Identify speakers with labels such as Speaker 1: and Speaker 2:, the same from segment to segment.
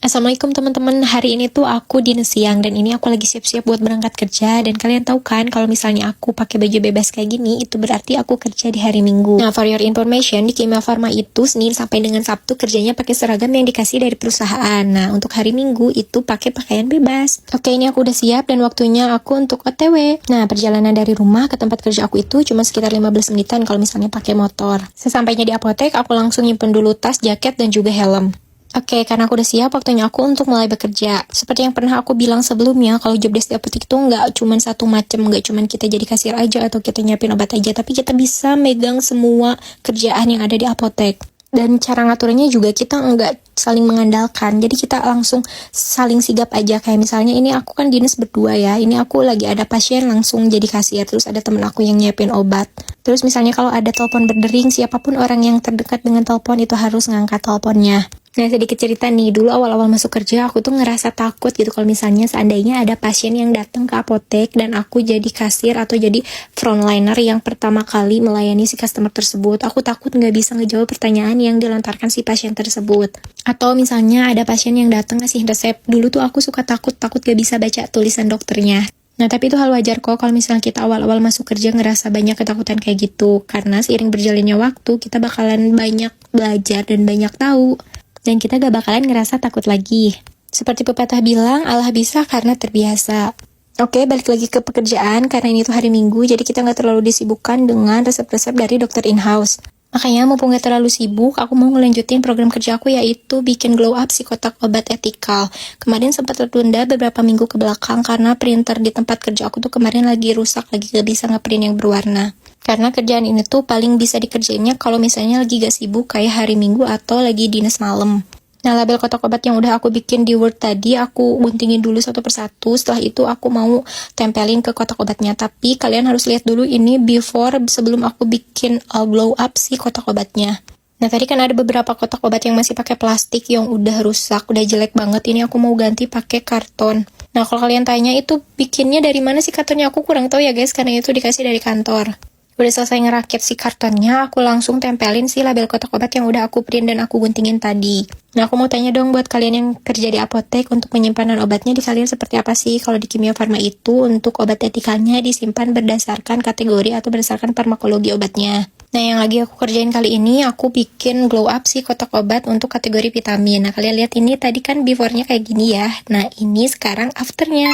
Speaker 1: Assalamualaikum teman-teman, hari ini tuh aku dinas siang dan ini aku lagi siap-siap buat berangkat kerja. Dan kalian tahu kan kalau misalnya aku pakai baju bebas kayak gini, itu berarti aku kerja di hari Minggu. Nah, for your information, di Kimia Farma itu Senin sampai dengan Sabtu kerjanya pakai seragam yang dikasih dari perusahaan. Nah, untuk hari Minggu itu pakai pakaian bebas. Oke, ini aku udah siap dan waktunya aku untuk OTW. Nah, perjalanan dari rumah ke tempat kerja aku itu cuma sekitar 15 menitan kalau misalnya pakai motor. Sesampainya di apotek, aku langsung nyimpen dulu tas, jaket, dan juga helm. Oke, karena aku udah siap, waktunya aku untuk mulai bekerja. Seperti yang pernah aku bilang sebelumnya, kalau job desk di apotek itu nggak cuma satu macam, nggak cuma kita jadi kasir aja atau kita nyiapin obat aja, tapi kita bisa megang semua kerjaan yang ada di apotek. Dan cara ngaturnya juga kita nggak saling mengandalkan, jadi kita langsung saling sigap aja. Kayak misalnya ini aku kan dinas berdua ya, ini aku lagi ada pasien langsung jadi kasir, terus ada temen aku yang nyiapin obat. Terus misalnya kalau ada telepon berdering, siapapun orang yang terdekat dengan telepon itu harus ngangkat teleponnya. Nah, sedikit cerita nih, dulu awal-awal masuk kerja aku tuh ngerasa takut gitu kalau misalnya seandainya ada pasien yang datang ke apotek dan aku jadi kasir atau jadi frontliner yang pertama kali melayani si customer tersebut. Aku takut nggak bisa ngejawab pertanyaan yang dilontarkan si pasien tersebut. Atau misalnya ada pasien yang datang ngasih resep, dulu tuh aku suka takut gak bisa baca tulisan dokternya. Nah, tapi itu hal wajar kok kalau misalnya kita awal-awal masuk kerja ngerasa banyak ketakutan kayak gitu. Karena seiring berjalannya waktu, kita bakalan banyak belajar dan banyak tahu. Dan kita gak bakalan ngerasa takut lagi. Seperti pepatah bilang, Allah bisa karena terbiasa. Oke, balik lagi ke pekerjaan, karena ini tuh hari Minggu, jadi kita gak terlalu disibukkan dengan resep-resep dari dokter in-house. Makanya, mumpung gak terlalu sibuk, aku mau ngelanjutin program kerja aku, yaitu bikin glow up si kotak obat etikal. Kemarin sempat tertunda beberapa minggu ke belakang, karena printer di tempat kerja aku tuh kemarin lagi rusak, lagi gak bisa ngeprint yang berwarna. Karena kerjaan ini tuh paling bisa dikerjainnya kalau misalnya lagi gak sibuk kayak hari Minggu atau lagi dinas malam. Nah, label kotak obat yang udah aku bikin di Word tadi, aku guntingin dulu satu persatu. Setelah itu aku mau tempelin ke kotak obatnya. Tapi kalian harus lihat dulu ini before sebelum aku bikin glow up si kotak obatnya. Nah, tadi kan ada beberapa kotak obat yang masih pakai plastik yang udah rusak, udah jelek banget. Ini aku mau ganti pakai karton. Nah, kalau kalian tanya itu bikinnya dari mana sih kartonnya, aku kurang tahu ya guys, karena itu dikasih dari kantor. Udah selesai ngerakit si kartonnya, aku langsung tempelin si label kotak obat yang udah aku print dan aku guntingin tadi. Nah, aku mau tanya dong buat kalian yang kerja di apotek, untuk penyimpanan obatnya di kalian seperti apa sih? Kalau di Kimia Farma itu, untuk obat etikalnya disimpan berdasarkan kategori atau berdasarkan farmakologi obatnya. Nah, yang lagi aku kerjain kali ini, aku bikin glow up si kotak obat untuk kategori vitamin. Nah, kalian lihat ini tadi kan before-nya kayak gini ya. Nah, ini sekarang after-nya.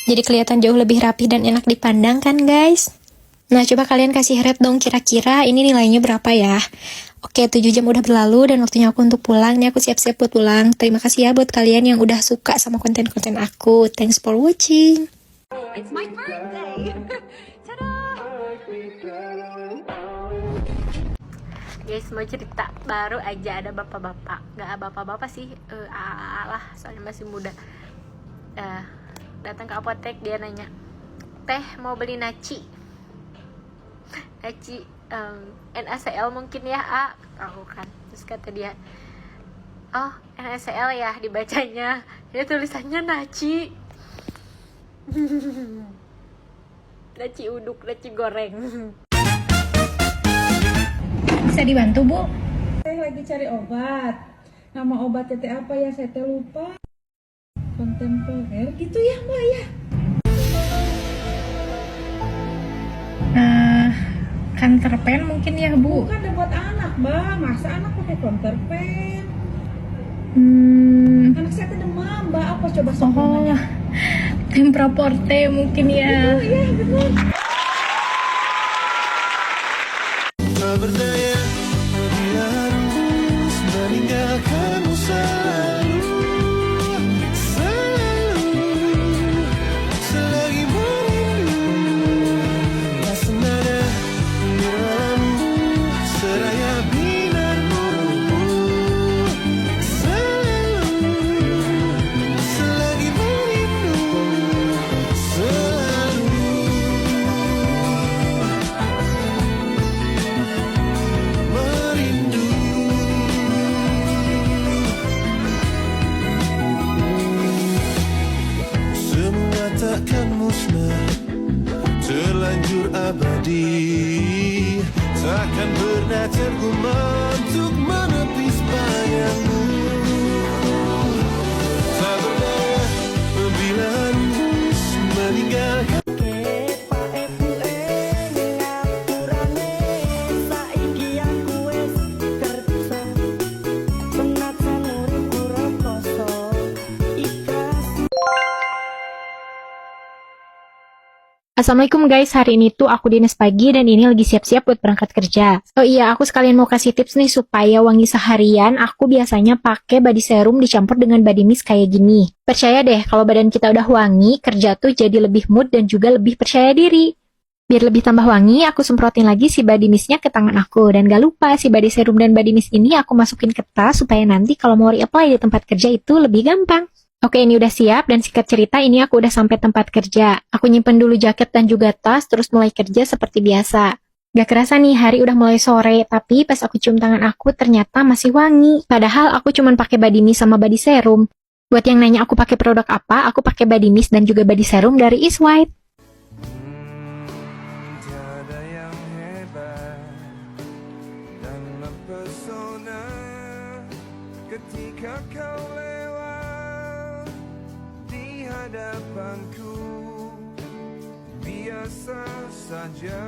Speaker 1: Jadi kelihatan jauh lebih rapi dan enak dipandang kan guys? Nah, coba kalian kasih rate dong kira-kira ini nilainya berapa ya. Oke, 7 jam udah berlalu dan waktunya aku untuk pulang. Nih aku siap-siap buat pulang. Terima kasih ya buat kalian yang udah suka sama konten-konten aku. Thanks for watching.
Speaker 2: It's my birthday! Tada! Guys, mau cerita baru aja, ada bapak-bapak. Gak bapak-bapak sih, lah, soalnya masih muda. Datang ke apotek, dia nanya, "Teh, mau beli naci?" Naci, NaCl mungkin ya, tahu kan. Terus kata dia, "Oh, NaCl ya," dibacanya. Dia tulisannya naci. Naci uduk, naci goreng.
Speaker 3: Bisa dibantu, Bu?
Speaker 4: Saya lagi cari obat. Nama obatnya teh apa ya? Saya teh lupa. Kontemporer gitu ya, Mbak ya?
Speaker 3: Counterpen mungkin ya, Bu?
Speaker 4: Bukan buat anak, Mbak. Masa anak pakai konterpen? Anak saya teh demam, Mbak. Apa coba suplemennya?
Speaker 3: Tempra Forte mungkin ya.
Speaker 4: Iya, benar.
Speaker 5: Berdaya bila harus meninggalkanmu selalu, selagi merindu, tak senada di dalammu, seraya binarmu, selagi merindu, selalu.
Speaker 1: Assalamualaikum guys, hari ini tuh aku dinas pagi dan ini lagi siap-siap buat berangkat kerja. Oh iya, aku sekalian mau kasih tips nih supaya wangi seharian. Aku biasanya pakai body serum dicampur dengan body mist kayak gini. Percaya deh, kalau badan kita udah wangi, kerja tuh jadi lebih mood dan juga lebih percaya diri. Biar lebih tambah wangi, aku semprotin lagi si body mistnya ke tangan aku. Dan gak lupa, si body serum dan body mist ini aku masukin ke tas supaya nanti kalau mau reapply di tempat kerja itu lebih gampang. Oke, ini udah siap dan singkat cerita ini aku udah sampai tempat kerja. Aku nyimpen dulu jaket dan juga tas, terus mulai kerja seperti biasa. Gak kerasa nih hari udah mulai sore, tapi pas aku cium tangan aku ternyata masih wangi. Padahal aku cuman pakai body mist sama body serum. Buat yang nanya aku pakai produk apa, aku pakai body mist dan juga body serum dari Is White.
Speaker 5: Tiada yang hebat dan mempesona ketika kau lewat di hadapanku, biasa saja.